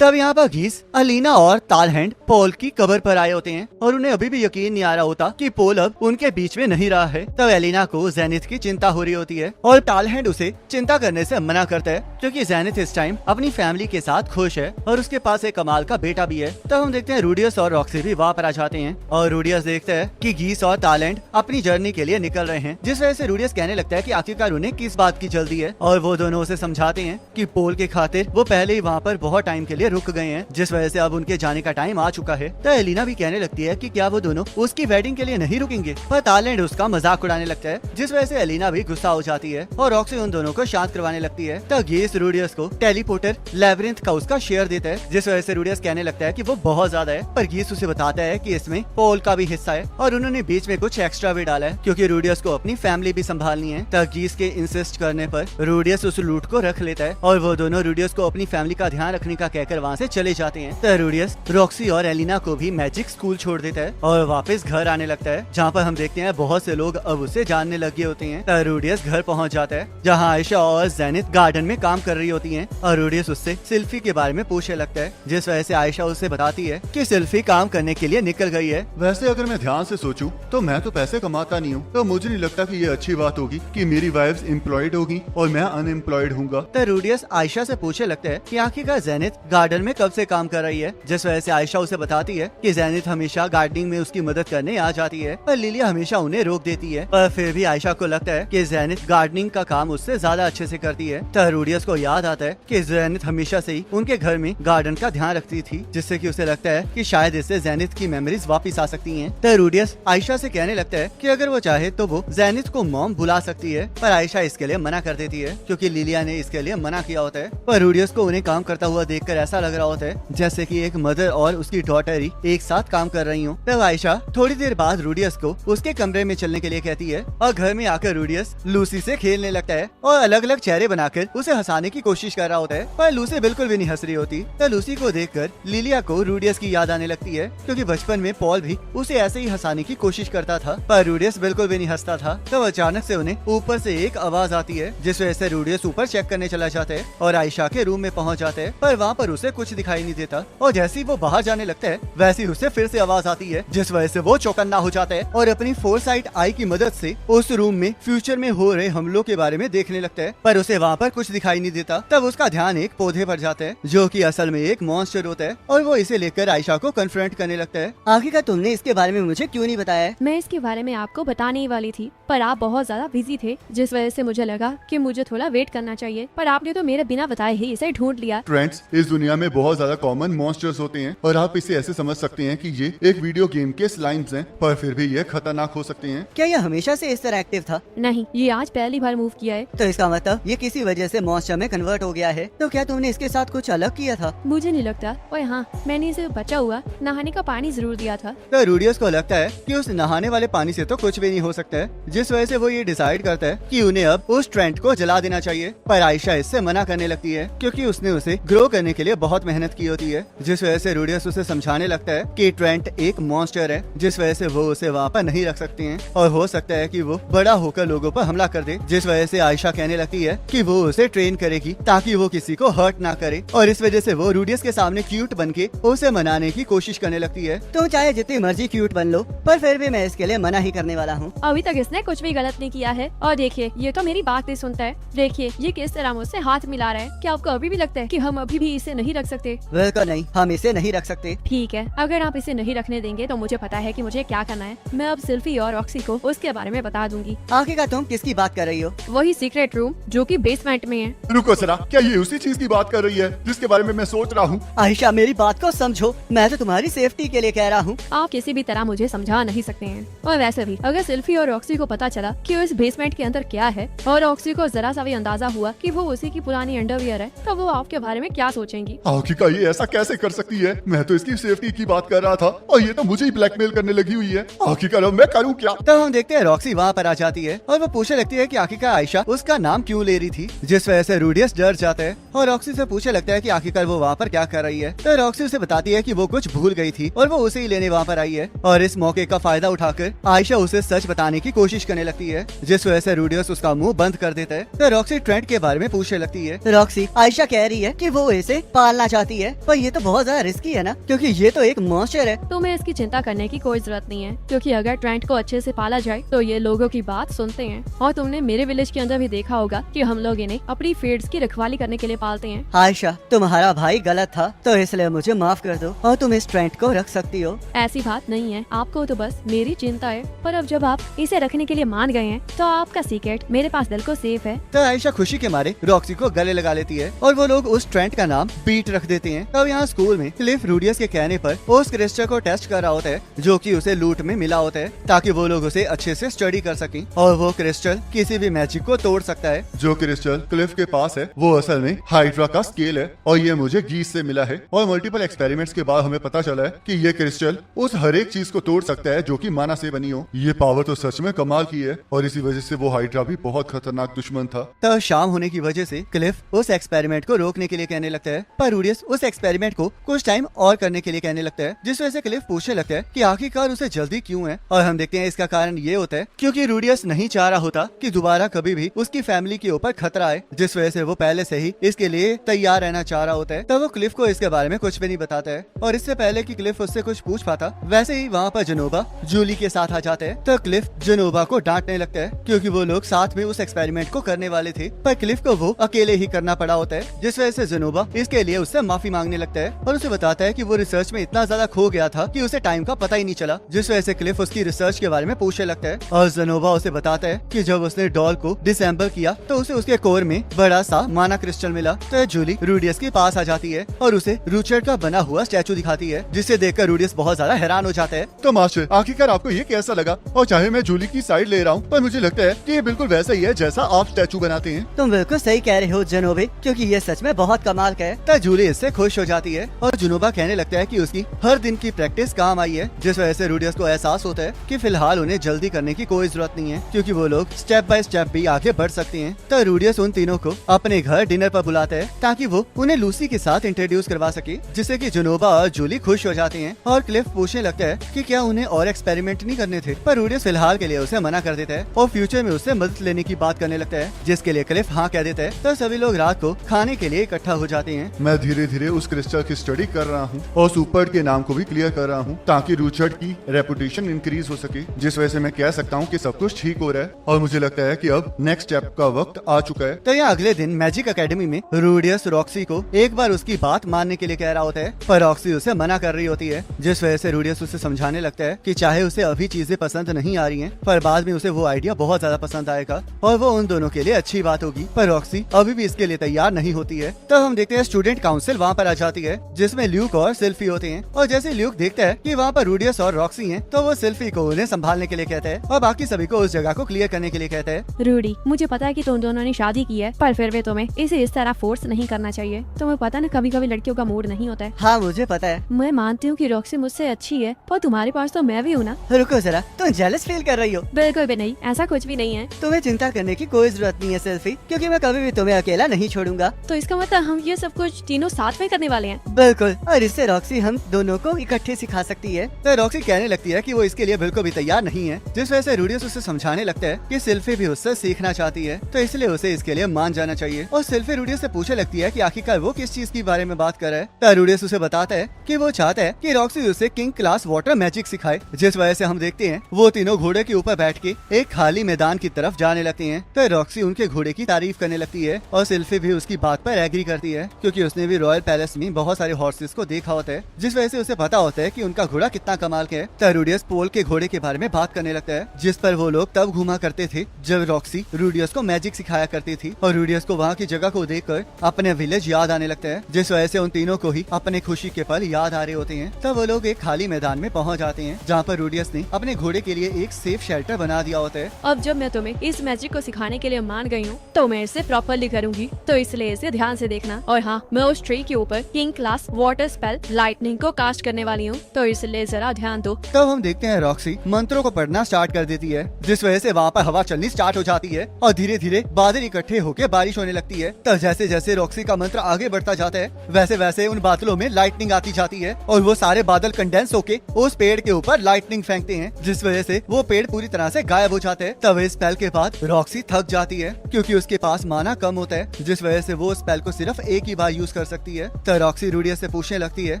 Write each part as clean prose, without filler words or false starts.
तब यहाँ पर घीस, अलीना और तालहैंड पोल की कब्र पर आए होते हैं और उन्हें अभी भी यकीन नहीं आ रहा होता कि पोल अब उनके बीच में नहीं रहा है। तब एलिना को जेनिथ की चिंता हो रही होती है और तालहैंड उसे चिंता करने से मना करता है क्योंकि जेनिथ इस टाइम अपनी फैमिली के साथ खुश है और उसके पास एक कमाल का बेटा भी है। तब हम देखते हैं रूडियस और रॉक्सी भी वहाँ पर आ जाते हैं और रूडियस देखता है कि घीस और तालहैंड अपनी जर्नी के लिए निकल रहे हैं, जिस वजह से रूडियस कहने लगता है कि आखिरकार उन्हें किस बात की जल्दी है और वो दोनों उसे समझाते हैं कि पोल के खातिर वो पहले ही वहाँ पर बहुत टाइम के लिए रुक गए हैं, जिस वजह से अब उनके जाने का टाइम आ चुका है। तो एलिना भी कहने लगती है कि क्या वो दोनों उसकी वेडिंग के लिए नहीं रुकेंगे, पर तालहैंड उसका मजाक उड़ाने लगता है, जिस वजह से एलिना भी गुस्सा हो जाती है और रॉक्सी उन दोनों को शांत करवाने लगती है। तो घीस रूडियस को टेलीपोर्टर लेबिरिंथ का उसका शेयर देता है, जिस वजह से रूडियस कहने लगता है कि वो बहुत ज्यादा है, पर घीस उसे बताता है कि इसमें पोल का भी हिस्सा है और उन्होंने बीच में कुछ एक्स्ट्रा भी डाला है क्योंकि रूडियस को अपनी फैमिली भी संभालनी है। तो घीस के इंसिस्ट करने पर रूडियस उस लूट को रख लेता है और वो दोनों रूडियस को अपनी फैमिली का ध्यान रखने का कहकर वहाँ से चले जाते हैं। तो रूडियस रॉक्सी और एलिना को भी मैजिक स्कूल छोड़ देता है और वापस घर आने लगता है, जहाँ पर हम देखते हैं बहुत से लोग अब उसे जानने लगे होते हैं। तो रूडियस घर पहुँच जाता है जहाँ आयशा और जेनिथ गार्डन में काम कर रही होती है और रूडियस उससे सिल्फी के बारे में पूछने लगता है, जिस वजह से आयशा उसे बताती है कि सिल्फी काम करने के लिए निकल गई है। वैसे अगर मैं ध्यान से सोचूं तो मैं तो पैसे कमाता नहीं हूँ, तो मुझे नहीं लगता कि ये अच्छी बात होगी कि मेरी वाइफ्स एम्प्लॉयड होगी और मैं अनएम्प्लॉयड हूँगा। तो रूडियस आयशा से पूछने लगता है कि आखिरकार जेनिथ गार्डन में कब से काम कर रही है, जिस वजह से आयशा उसे बताती है कि जेनिथ हमेशा गार्डनिंग में उसकी मदद करने आ जाती है, पर लिलिया हमेशा उन्हें रोक देती है। पर फिर भी आयशा को लगता है कि जेनिथ गार्डनिंग का काम उससे ज्यादा अच्छे से करती है। तो रूडियस को याद आता है कि जेनिथ हमेशा से ही उनके घर में गार्डन का ध्यान रखती थी, जिससे कि उसे लगता है कि शायद इससे जेनिथ की मेमोरीज वापस आ सकती हैं। तो रूडियस आयशा से कहने लगता है कि अगर वो चाहे तो वो जेनिथ को मॉम बुला सकती है, पर आयशा इसके लिए मना कर देती है क्योंकि लिलिया ने इसके लिए मना किया होता है। पर रूडियस को उन्हें काम करता हुआ देखकर ऐसा लग रहा होता है जैसे कि एक मदर और उसकी डॉटर ही एक साथ काम कर रही हूँ। तब आयशा थोड़ी देर बाद रूडियस को उसके कमरे में चलने के लिए कहती है और घर में आकर रूडियस लूसी से खेलने लगता है और अलग अलग चेहरे बनाकर उसे हंसाने की कोशिश कर रहा होता है, पर लूसी बिल्कुल भी नहीं हंस रही होती। तो लूसी को देखकर लिलिया को रूडियस की याद आने लगती है क्योंकि बचपन में पॉल भी उसे ऐसे ही हंसाने की कोशिश करता था, पर रूडियस बिल्कुल भी नहीं हंसता था। तब अचानक से उन्हें ऊपर से एक आवाज आती है, जिस वजह से रूडियस ऊपर चेक करने चला जाता है और आयशा के रूम में पहुंच जाते हैं, पर वहाँ पर उसे कुछ दिखाई नहीं देता और जैसे ही वो बाहर जाने लगता है वैसे ही उसे फिर से आवाज आती है, जिस वजह से वो चौकन्ना हो जाता है और अपनी फोरसाइट आई की मदद से उस रूम में फ्यूचर में हो रहे हमलों के बारे में देखने लगता है, पर उसे वहाँ पर कुछ दिखाई नहीं देता। तब उसका ध्यान एक पौधे पर जाता है जो कि असल में एक मॉन्स्टर होता है और वो इसे लेकर आयशा को कन्फ्रंट करने लगता है। आखिरकार तुमने इसके बारे में मुझे क्यों नहीं बताया? मैं इसके बारे में आपको बताने ही वाली थी, पर आप बहुत ज्यादा बिजी थे, जिस वजह से मुझे लगा कि मुझे थोड़ा वेट करना चाहिए, पर आपने तो मेरे बिना बताए ही इसे ढूंढ लिया। फ्रेंड्स, इस दुनिया में बहुत ज्यादा कॉमन मॉन्स्टर्स होते हैं और आप इसे ऐसे समझ सकते हैं कि ये एक वीडियो गेम के स्लाइम्स हैं, पर फिर भी ये खतरनाक हो सकते हैं। क्या ये हमेशा से इस तरह एक्टिव था? नहीं, ये आज पहली बार मूव किया है। तो इसका मतलब ये किसी वजह से मॉन्स्टर में कन्वर्ट हो गया है। तो क्या तुमने इसके साथ कुछ अलग किया था? मुझे नहीं लगता, और हाँ, मैंने इसे बचा हुआ नहाने का पानी जरूर दिया था। तो रूडियस को लगता है कि उस नहाने वाले पानी से तो कुछ भी नहीं हो सकता है, जिस वजह से वो ये डिसाइड करता है कि उन्हें अब उस ट्रेंट को जला देना चाहिए, पर आयशा इससे मना करने लगती है क्योंकि उसने उसे ग्रो करने के लिए बहुत मेहनत की होती है, जिस वजह से रूडियस उसे समझाने लगता है कि ट्रेंट एक मॉन्स्टर है, जिस वजह से वो उसे वहाँ पर नहीं रख सकते हैं और हो सकता है कि वो बड़ा होकर लोगों पर हमला कर दे, जिस वजह से आयशा कहने लगती है कि वो उसे ट्रेन करेगी ताकि वो किसी को हर्ट ना करे, और इस वजह से वो रूडियस के सामने क्यूट बनके उसे मनाने की कोशिश करने लगती है। तुम चाहे जितनी मर्जी क्यूट बन लो, पर फिर भी मैं इसके लिए मना ही करने वाला हूँ। अभी तक इसने कुछ भी गलत नहीं किया है, और देखिए ये तो मेरी बात नहीं सुनता है। देखिए ये किस तरह मुझसे हाथ मिला रहा है। क्या आपको अभी भी लगता है कि हम अभी भी इसे नहीं रख सकते? बिल्कुल नहीं, हम इसे नहीं रख सकते। ठीक है, अगर आप इसे नहीं रखने देंगे तो मुझे पता है कि मुझे क्या करना है। मैं अब सिल्फी और रॉक्सी को उसके बारे में बता दूंगी। आखिरकार तुम किसकी बात कर रही हो? वही सीक्रेट रूम जो कि बेसमेंट में है। रुको जरा, क्या ये उसी चीज की बात कर रही है जिसके बारे में मैं सोच रहा हूँ? आयशा, मेरी बात को समझो, मैं तो तुम्हारी सेफ्टी के लिए कह रहा हूँ। आप किसी भी तरह मुझे समझा नहीं सकते हैं। और वैसे भी अगर सिल्फी और रॉक्सी को पता चला कि उस बेसमेंट के अंदर क्या है और रॉक्सी को जरा सा भी अंदाजा हुआ कि वो उसी की पुरानी अंडरवियर है, तो वो आपके बारे में क्या सोचेंगी? आखिरकार ये ऐसा कैसे कर सकती है? मैं तो इसके की सेफ्टी की बात कर रहा था और ये तो मुझे ही ब्लैकमेल करने लगी हुई है। आखिरकार अब मैं करूँ क्या? तब हम देखते हैं रॉक्सी वहाँ पर आ जाती है और वो पूछने लगती है कि आखिरकार आयशा उसका नाम क्यों ले रही थी, जिस वजह से रूडियस डर जाता है और रॉक्सी से पूछने लगता है कि आखिरकार वो वहाँ पर क्या कर रही है। तो रॉक्सी उसे बताती है कि वो कुछ भूल गई थी और वो उसे ही लेने वहाँ पर आई है और इस मौके का फायदा उठाकर आयशा उसे सच बताने की कोशिश करने लगती है, जिस वजह से रूडियस उसका मुंह बंद कर देता है। तो रॉक्सी ट्रेंट के बारे में पूछने लगती है। रॉक्सी, आयशा कह रही है कि वो इसे पालना चाहती है, पर ये तो बहुत ज्यादा रिस्की है ना, क्योंकि ये तो एक मॉन्स्टर है। तुम्हें इसकी चिंता करने की कोई जरूरत नहीं है, क्योंकि अगर ट्रेंट को अच्छे से पाला जाए तो ये लोगों की बात सुनते हैं। और तुमने मेरे विलेज के अंदर भी देखा होगा कि हम लोग इन्हें अपनी फील्ड्स की रखवाली करने के लिए पालते हैं। आयशा, तुम्हारा भाई गलत था, तो इसलिए मुझे माफ कर दो और तुम इस ट्रेंट को रख सकती हो। ऐसी बात नहीं है, आपको तो बस मेरी चिंता है, पर अब जब आप इसे रखने के लिए मान गए हैं तो आपका सीक्रेट मेरे पास बिल्कुल सेफ है। तो आयशा खुशी के मारे रॉक्सी को गले लगा लेती है और वो लोग उस ट्रेंट का नाम पीट रख देते हैं। तब यहाँ स्कूल में क्लिफ रूडियस के कहने पर उस क्रिस्टल को टेस्ट कर रहा होता है जो कि उसे लूट में मिला होता है, ताकि वो लोग उसे अच्छे से स्टडी कर सकें और वो क्रिस्टल किसी भी मैजिक को तोड़ सकता है। जो क्रिस्टल क्लिफ के पास है वो असल में हाइड्रा का स्केल है और ये मुझे गीस से मिला है और मल्टीपल एक्सपेरिमेंट्स के बाद हमें पता चला है कि ये क्रिस्टल उस हर एक चीज को तोड़ सकता है जो कि माना से बनी हो। ये पावर तो सच में कमाल की है और इसी वजह से वो हाइड्रा भी बहुत खतरनाक दुश्मन था। तब शाम होने की वजह से क्लिफ उस एक्सपेरिमेंट को रोकने के लिए कहने लगता है, पर रूडियस उस एक्सपेरिमेंट को कुछ टाइम और करने के लिए कहने लगता है, जिस वजह से क्लिफ पूछने लगता है कि आखिरकार उसे जल्दी क्यों है। और हम देखते हैं इसका कारण ये होता है क्योंकि रूडियस नहीं चाह रहा होता कि दोबारा कभी भी उसकी फैमिली के ऊपर खतरा आए, जिस वजह से वो पहले से ही इसके लिए तैयार रहना चाह रहा होता है। तब वो क्लिफ को इसके बारे में कुछ भी नहीं बताता है और इससे पहले कि क्लिफ उससे कुछ पूछ पाता, वैसे ही वहाँ पर जनोबा जूली के साथ आ जाते हैं। तो क्लिफ जनोबा को डांटने लगता है क्योंकि वो लोग साथ में उस एक्सपेरिमेंट को करने वाले थे, पर क्लिफ को वो अकेले ही करना पड़ा होता है, जिस वजह से जनोबा इसके लिए उससे माफी मांगने लगता है और उसे बताता है कि वो रिसर्च में इतना ज्यादा खो गया था कि उसे टाइम का पता ही नहीं चला, जिस वजह से क्लिफ उसकी रिसर्च के बारे में पूछने लगता है। और जनोबा उसे बताता है कि जब उसने डॉल को डिसेंबल किया तो उसे उसके कोर में बड़ा सा माना क्रिस्टल मिला। तो जूली रूडियस के पास आ जाती है और उसे रूचर्ड का बना हुआ स्टैचू दिखाती है, जिसे देखकर रूडियस बहुत ज्यादा हैरान हो जाता है। तो मास्टर, आखिरकार आपको ये कैसा लगा? और चाहे मैं जूली की साइड ले रहा हूँ, पर मुझे लगता है कि ये बिल्कुल वैसा ही है जैसा आप स्टैचू बनाते हैं। तुम बिल्कुल सही कह रहे हो जनोबे, क्योंकि ये सच में बहुत कमाल का है। तो जूली इससे खुश हो जाती है और जुनोबा कहने लगता है कि उसकी हर दिन की प्रैक्टिस काम आई है, जिस वजह से रूडियस को एहसास होता है कि फिलहाल उन्हें जल्दी करने की कोई जरूरत नहीं है, क्योंकि वो लोग स्टेप बाय स्टेप भी आगे बढ़ सकते हैं। तो रूडियस उन तीनों को अपने घर डिनर पर बुलाता है ताकि वो उन्हें लूसी के साथ इंट्रोड्यूस करवा सके, जिससे कि जुनोबा और जूली खुश हो जाते हैं। और क्लिफ पूछने लगता है कि क्या उन्हें और एक्सपेरिमेंट नहीं करने थे, पर रूडियस फिलहाल के लिए उसे मना कर देता है और फ्यूचर में उससे मदद लेने की बात करने लगता है, जिसके लिए क्लिफ हाँ कह देता है। तो सभी लोग रात को खाने के लिए इकट्ठा हो जाते हैं। मैं धीरे धीरे उस क्रिस्टल की स्टडी कर रहा हूँ और सुपर्ड के नाम को भी क्लियर कर रहा हूँ ताकि रूचर्ड की रेपुटेशन इंक्रीज हो सके, जिस वजह से मैं कह सकता हूँ कि सब कुछ ठीक हो रहा है और मुझे लगता है कि अब नेक्स्ट स्टेप का वक्त आ चुका है। तो यहाँ अगले दिन मैजिक एकेडमी में रूडियस रॉक्सी को एक बार उसकी बात मानने के लिए कह रहा होता है, पर रॉक्सी उसे मना कर रही होती है, जिस वजह से रूडियस उसे समझाने लगता है कि चाहे उसे अभी चीजें पसंद नहीं आ रही हैं, पर बाद में उसे वो आइडिया बहुत ज्यादा पसंद आएगा और वो उन दोनों के लिए अच्छी बात होगी। पर रॉक्सी अभी भी इसके लिए तैयार नहीं होती है। तब हम देखते हैं स्टूडेंट काउंसिल वहाँ पर आ जाती है, जिसमें ल्यूक और सिल्फी होते हैं। और जैसे ल्यूक देखता है कि वहाँ पर रूडियस और रॉक्सी हैं, तो वो सिल्फी को उन्हें संभालने के लिए कहता है और बाकी सभी को उस जगह को क्लियर करने के लिए कहता है। रूडी, मुझे पता है कि तुम दोनों ने शादी की है, पर फिर भी तुम्हें इसे इस तरह फोर्स नहीं करना चाहिए। तुम्हें पता ना कभी कभी लड़कियों का मूड नहीं होता है। हाँ मुझे पता है। मैं मानती हूँ कि रॉक्सी मुझसे अच्छी है, पर तुम्हारे पास तो मैं भी हूँ ना। रुको जरा, तुम जेलस फील कर रही हो? बिल्कुल भी नहीं, ऐसा कुछ भी नहीं है। तुम्हें चिंता करने की कोई जरूरत नहीं है सेल्फी, क्योंकि मैं कभी भी तुम्हें अकेला नहीं छोड़ूंगा। तो इसका मतलब हम ये सब कुछ तीनों साथ में करने वाले हैं। बिल्कुल, और इससे रॉक्सी हम दोनों को इकट्ठे सिखा सकती है। तो रॉक्सी कहने लगती है कि वो इसके लिए बिल्कुल भी तैयार नहीं है, जिस वजह से रूडियस उसे समझाने लगता है कि सिल्फी भी उससे सीखना चाहती है, तो इसलिए उसे इसके लिए मान जाना चाहिए। और सिल्फी रूडियस से पूछने लगती है कि आखिरकार वो किस चीज के बारे में बात कर रहा है। तो रूडियस उसे बताता है कि वो चाहता है कि रॉक्सी उसे किंग क्लास वाटर मैजिक सिखाए, जिस वजह से हम देखते हैं वो तीनों घोड़े के ऊपर बैठ के एक खाली मैदान की तरफ जाने लगते हैं। तो रॉक्सी उनके घोड़े की तारीफ करने लगती है और सिल्फी भी उसकी बात पर एग्री करती है, क्योंकि उसने भी रॉयल पैलेस में बहुत सारे हॉर्सेस को देखा होता है, जिस वजह से उसे पता होता है कि उनका घोड़ा कितना कमाल का है। तो रूडियस पोल के घोड़े के बारे में बात करने लगता है, जिस पर वो लोग तब घुमा करते थे जब रॉक्सी रूडियस को मैजिक सिखाया करती थी। और रूडियस को वहाँ की जगह को देखकर अपने विलेज याद आने लगता है, जिस वजह से उन तीनों को ही अपने खुशी के पल याद आ रहे होते हैं। तब वो लोग एक खाली मैदान में पहुँच जाते हैं, जहाँ पर रूडियस ने अपने घोड़े के लिए एक सेफ शेल्टर बना दिया होता है। अब जब मैं तुम्हें इस मैजिक को सिखाने के लिए मान गई हूँ, तो मैं इसे प्रॉपरली करूंगी, तो इसलिए इसे ध्यान से देखना। और हाँ, मैं उस ट्री के ऊपर king class water spell lightning को कास्ट करने वाली हूँ, तो इसलिए जरा ध्यान दो। तब हम देखते हैं रॉक्सी मंत्रों को पढ़ना स्टार्ट कर देती है, जिस वजह से वहाँ पर हवा चलनी स्टार्ट हो जाती है और धीरे धीरे बादल इकट्ठे होकर बारिश होने लगती है। तब जैसे जैसे रॉक्सी का मंत्र आगे बढ़ता जाता है, वैसे वैसे उन बादलों में लाइटनिंग आती जाती है और वो सारे बादल कंडेंस होके उस पेड़ के ऊपर लाइटनिंग फेंकते हैं, जिस वजह से वो पेड़ पूरी तरह से गायब हो जाते हैं। तब इस स्पेल के बाद रॉक्सी थक जाती है क्योंकि उसके पास माना कम होता है, जिस वजह से वो स्पेल को सिर्फ एक ही बार यूज कर सकती है। तब रॉक्सी रूडियस से पूछने लगती है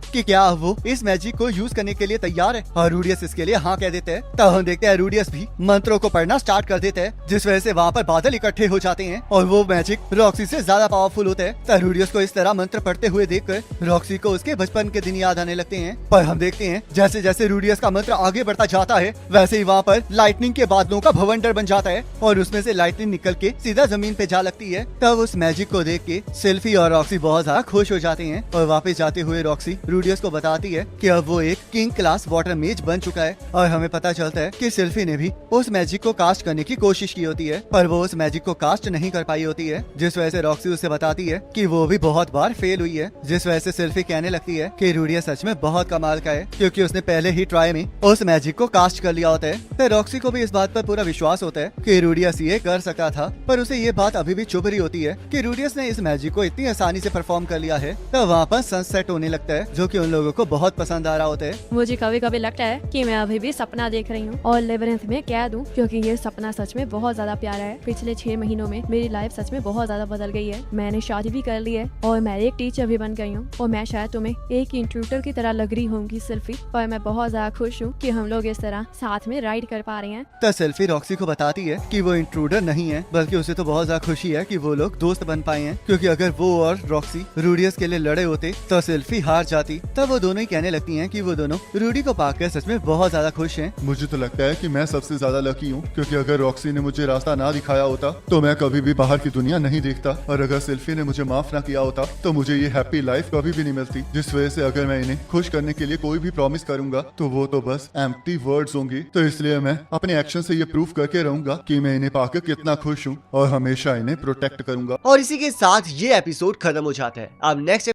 कि क्या वो इस मैजिक को यूज करने के लिए तैयार है, और रूडियस इसके लिए हाँ कह देते हैं। तब हम देखते हैं रूडियस भी मंत्रों को पढ़ना स्टार्ट कर देते हैं, जिस वजह से वहाँ पर बादल इकट्ठे हो जाते हैं और वो मैजिक रॉक्सी से ज्यादा पावरफुल होता है। तब रूडियस को इस तरह मंत्र पढ़ते हुए देखकर रॉक्सी को उसके बचपन के दिन याद आने लगते हैं। पर हम देखते हैं जैसे जैसे रूडियस का मंत्र आगे बढ़ता जाता है, वैसे ही वहाँ पर लाइटनिंग के बादलों का भवंडर बन जाता है और उसमें से लाइटनिंग निकल के सीधा जमीन पे जा लगती है। तब उस मैजिक को देख के सिल्फी और रॉक्सी बहुत ज्यादा खुश हो जाते हैं और वापस जाते हुए रॉक्सी रूडियस को बताती है कि अब वो एक किंग क्लास वाटर मेज बन चुका है। और हमें पता चलता है कि सिल्फी ने भी उस मैजिक को कास्ट करने की कोशिश की होती है, पर वो उस मैजिक को कास्ट नहीं कर पाई होती है, जिस वजह से रॉक्सी उससे बताती है कि वो भी बहुत बार फेल हुई है, जिस वजह से सिल्फी कहने लगती है कि रूडियस सच में बहुत कमाल का है क्योंकि उसने पहले ही ट्राई में उस मैजिक को कास्ट कर लिया होता है। फिर रॉक्सी को भी इस बात पर पूरा विश्वास होता है कि रूडियस ये कर सकता था, पर उसे ये बात अभी भी चुभ रही होती है कि रूडियस ने इस मैजिक को इतनी आसानी से परफॉर्म कर लिया है। तब वहाँ पर सनसेट होने लगता है, जो कि उन लोगों को बहुत पसंद आ रहा होता है। मुझे कभी कभी लगता है कि मैं अभी भी सपना देख रही हूँ और लेबरिंथ में कैद हूँ, क्योंकि ये सपना सच में बहुत ज्यादा प्यारा है। पिछले 6 महीनों में मेरी लाइफ सच में बहुत ज्यादा बदल गई है। मैंने शादी भी कर ली है और मैं एक टीचर भी बन गई हूँ और मैं शायद तुम्हें एक इंट्रूडर की तरह लग रही होंगी सिल्फी, पर मैं बहुत ज्यादा खुश हूँ कि हम लोग इस तरह साथ में राइड कर पा रहे हैं। तब सिल्फी रॉक्सी को बताती है कि वो इंट्रूडर नहीं है, बल्कि उसे तो बहुत ज्यादा खुशी है कि वो लोग दोस्त बन पाए हैं, क्योंकि अगर वो और रॉक्सी रूडियस के लिए लड़े होते तो सिल्फी हार जाती। तब वो दोनों ही कहने लगती हैं कि वो दोनों रूडी को पाकर सच में बहुत ज्यादा खुश हैं। मुझे तो लगता है कि मैं सबसे ज्यादा लकी हूँ, क्योंकि अगर रॉक्सी ने मुझे रास्ता ना दिखाया होता तो मैं कभी भी बाहर की दुनिया नहीं देखता, और अगर सिल्फी ने मुझे माफ ना किया होता तो मुझे ये हैप्पी लाइफ कभी भी नहीं मिलती। जिस वजह से अगर मैं इन्हें खुश करने के लिए कोई भी प्रॉमिस करूंगा तो वो तो बस एम्प्टी वर्ड्स होंगी। तो इसलिए मैं अपने एक्शन से ये प्रूव करके रहूंगा कि मैं इन्हें पाकर कितना खुश हूँ और हमेशा इन्हें प्रोटेक्ट करूंगा। और इसी के साथ ये एपिसोड खत्म हो जाता है। अब नेक्स्ट